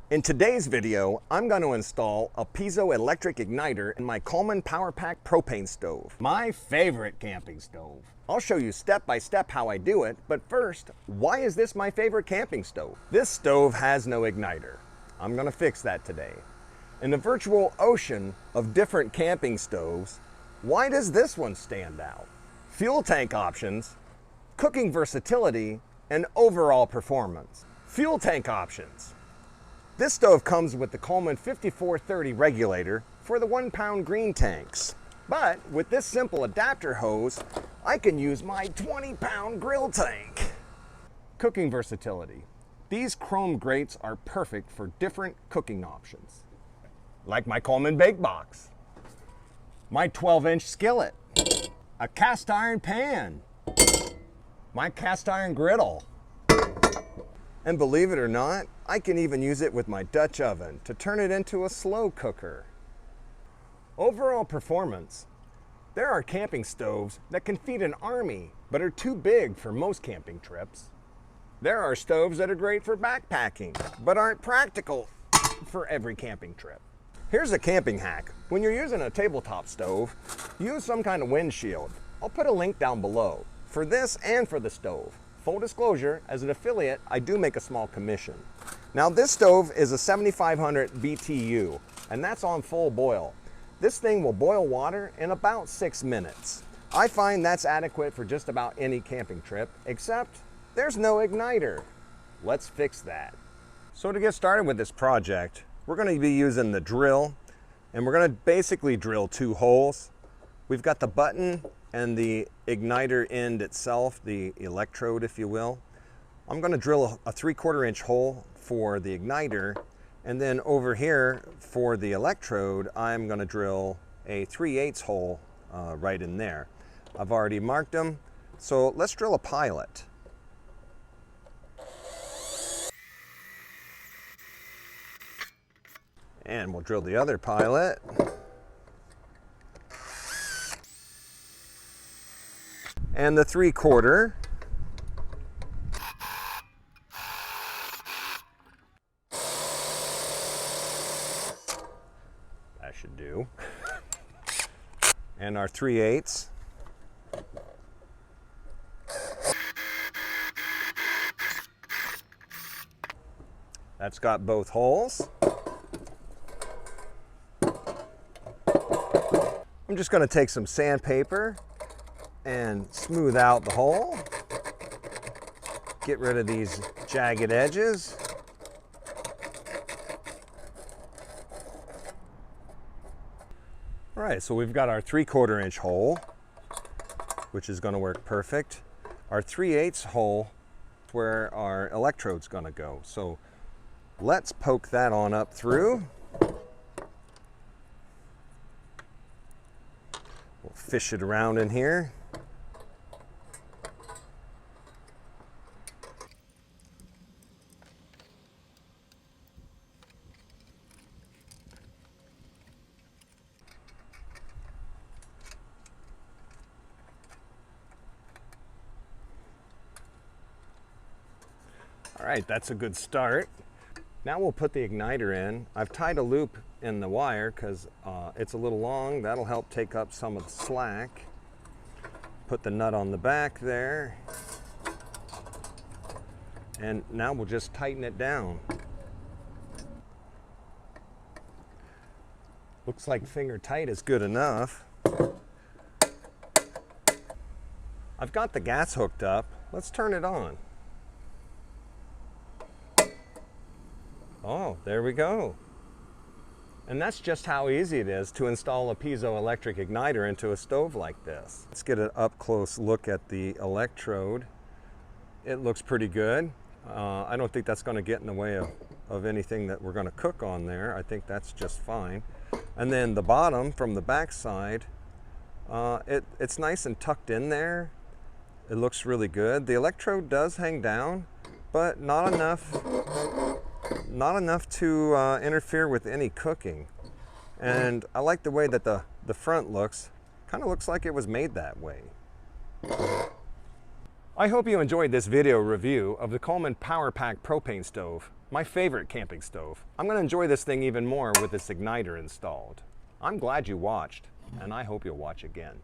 In today's video, I'm going to install a piezo electric igniter in my Coleman PowerPack Propane Stove, my favorite camping stove. I'll show you step by step how I do it, but first, why is this my favorite camping stove? This stove has no igniter. I'm going to fix that today. In the virtual ocean of different camping stoves, why does this one stand out? Fuel tank options, cooking versatility, and overall performance. Fuel tank options. This stove comes with the Coleman 5430 regulator for the 1-pound green tanks. But with this simple adapter hose, I can use my 20-pound grill tank. Cooking versatility. These chrome grates are perfect for different cooking options. Like my Coleman bake box, my 12-inch skillet, a cast iron pan, my cast iron griddle. And believe it or not, I can even use it with my Dutch oven to turn it into a slow cooker. Overall performance. There are camping stoves that can feed an army, but are too big for most camping trips. There are stoves that are great for backpacking, but aren't practical for every camping trip. Here's a camping hack. When you're using a tabletop stove, use some kind of windshield. I'll put a link down below for this and for the stove. Full disclosure, as an affiliate, I do make a small commission. Now this stove is a 7500 BTU, and that's on full boil. This thing will boil water in about 6 minutes. I find that's adequate for just about any camping trip, except there's no igniter. Let's fix that. So to get started with this project, we're going to be using the drill, and we're going to basically drill 2 holes. We've got the button and the igniter end itself, the electrode if you will. I'm going to drill a 3/4 inch hole for the igniter, and then over here for the electrode I'm going to drill a 3/8 hole right in there. I've already marked them, so let's drill a pilot. And we'll drill the other pilot. And the 3/4. That should do. And our 3/8. That's got both holes. I'm just going to take some sandpaper and smooth out the hole. Get rid of these jagged edges. All right, so we've got our 3/4 inch hole, which is going to work perfect. Our 3/8 hole is where our electrode's going to go. So let's poke that on up through. We'll fish it around in here. All right, that's a good start. Now we'll put the igniter in. I've tied a loop in the wire because it's a little long. That'll help take up some of the slack. Put the nut on the back there. And now we'll just tighten it down. Looks like finger tight is good enough. I've got the gas hooked up. Let's turn it on. Oh, there we go. And that's just how easy it is to install a piezo electric igniter into a stove like this. Let's get an up close look at the electrode. It looks pretty good. I don't think that's going to get in the way of anything that we're going to cook on there. I think that's just fine. And then the bottom from the back side, it's nice and tucked in there. It looks really good. The electrode does hang down, but not enough to interfere with any cooking. And I like the way that the front looks. Kind of looks like it was made that way. I hope you enjoyed this video review of the Coleman PowerPack Propane Stove, my favorite camping stove. I'm going to enjoy this thing even more with this igniter installed. I'm glad you watched, and I hope you'll watch again.